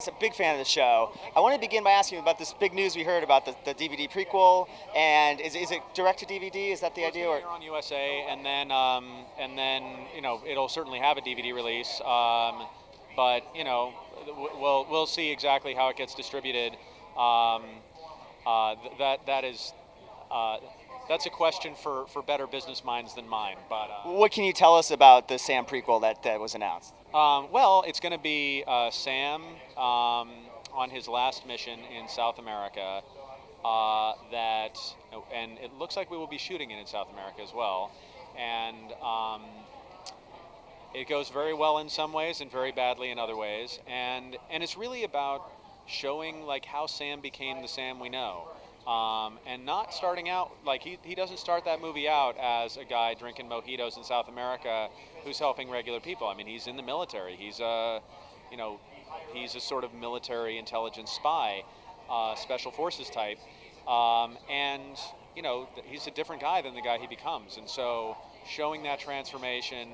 I'm a big fan of the show. I want to begin by asking you about this big news we heard about the DVD prequel. And is it direct to DVD? Is that the Well, it's idea? going Or to air on USA, and then it'll certainly have a DVD release. But we'll see exactly how it gets distributed. Um, that is that's a question for better business minds than mine. But what can you tell us about the Sam prequel that was announced? well, it's going to be Sam on his last mission in South America. And it looks like we will be shooting it in South America as well. And it goes very well in some ways and very badly in other ways. And it's really about showing like how Sam became the Sam we know. And not starting out like he doesn't start that movie out as a guy drinking mojitos in South America who's helping regular people. I mean, he's in the military. He's a sort of military intelligence spy, special forces type, and he's a different guy than the guy he becomes. And so showing that transformation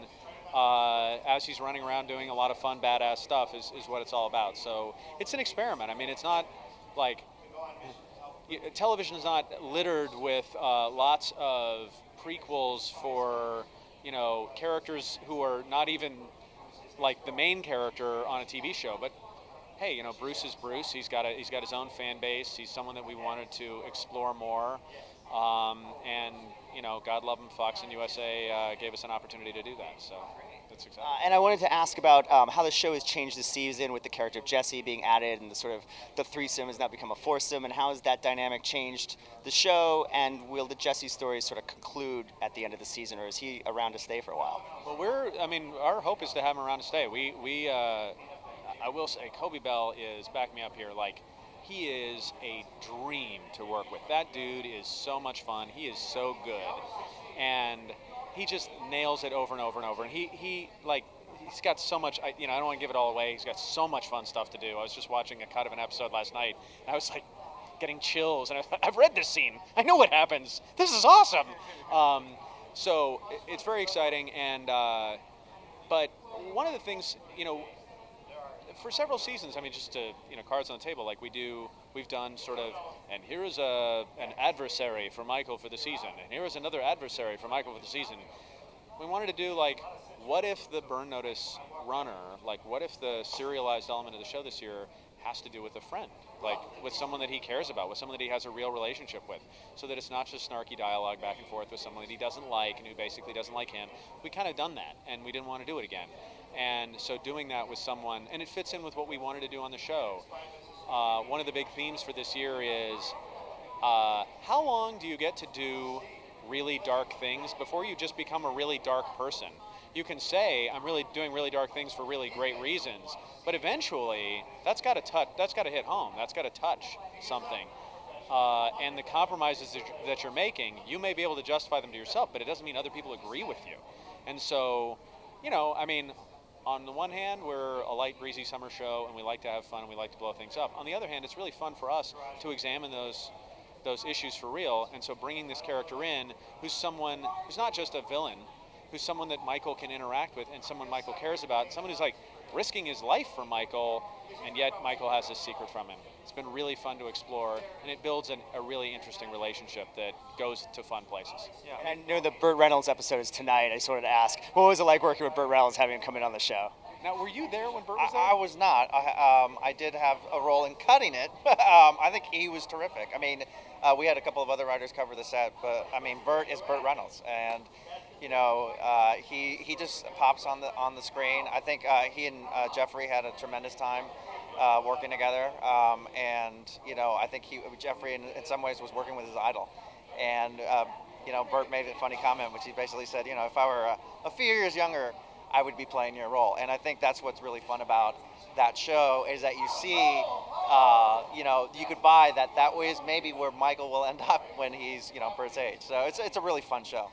as he's running around doing a lot of fun, badass stuff is what it's all about. So it's an experiment. I mean, it's not like television is not littered with lots of prequels for characters who are not even like the main character on a TV show. But hey, Bruce is Bruce. He's got his own fan base. He's someone that we wanted to explore more. And God love him, Fox and USA gave us an opportunity to do that. So that's exciting. And I wanted to ask about how the show has changed this season with the character of Jesse being added, and the threesome has now become a foursome. And how has that dynamic changed the show? And will the Jesse story sort of conclude at the end of the season, or is he around to stay for a while? Well, our hope is to have him around to stay. I will say, Kobe Bell is, back me up here, like, he is a dream to work with. That dude is so much fun. He is so good. And he just nails it over and over and over. And he's got so much, I don't want to give it all away. He's got so much fun stuff to do. I was just watching a cut of an episode last night, and I was like getting chills. And I've read this scene. I know what happens. This is awesome. So it's very exciting. And but one of the things, for several seasons, just to, cards on the table, like we've done sort of, and here is an adversary for Michael for the season, and here is another adversary for Michael for the season. We wanted to do like, what if the Burn Notice runner, like what if the serialized element of the show this year has to do with a friend, like with someone that he cares about, with someone that he has a real relationship with, so that it's not just snarky dialogue back and forth with someone that he doesn't like and who basically doesn't like him. We kind of done that, and we didn't want to do it again. And so doing that with someone, and it fits in with what we wanted to do on the show. One of the big themes for this year is how long do you get to do really dark things before you just become a really dark person? You can say, I'm really doing really dark things for really great reasons, but eventually that's got to hit home. That's got to touch something. And the compromises that you're making, you may be able to justify them to yourself, but it doesn't mean other people agree with you. And so, on the one hand, we're a light, breezy summer show, and we like to have fun, and we like to blow things up. On the other hand, it's really fun for us to examine those issues for real. And so bringing this character in, who's someone who's not just a villain, who's someone that Michael can interact with and someone Michael cares about, someone who's like risking his life for Michael, and yet Michael has this secret from him. It's been really fun to explore, and it builds a really interesting relationship that goes to fun places. Yeah. And I know the Burt Reynolds episode is tonight. I just wanted to ask, what was it like working with Burt Reynolds, having him come in on the show? Now, were you there when Burt was there? I was not. I did have a role in cutting it. I think he was terrific. We had a couple of other writers cover the set, but Burt is Burt Reynolds, and he just pops on the screen. I think he and Jeffrey had a tremendous time working together, and I think Jeffrey in some ways was working with his idol, and Burt made a funny comment, which he basically said, if I were a few years younger, I would be playing your role. And I think that's what's really fun about that show, is that you see, you could buy that was maybe where Michael will end up when he's, Bert's age. So it's a really fun show.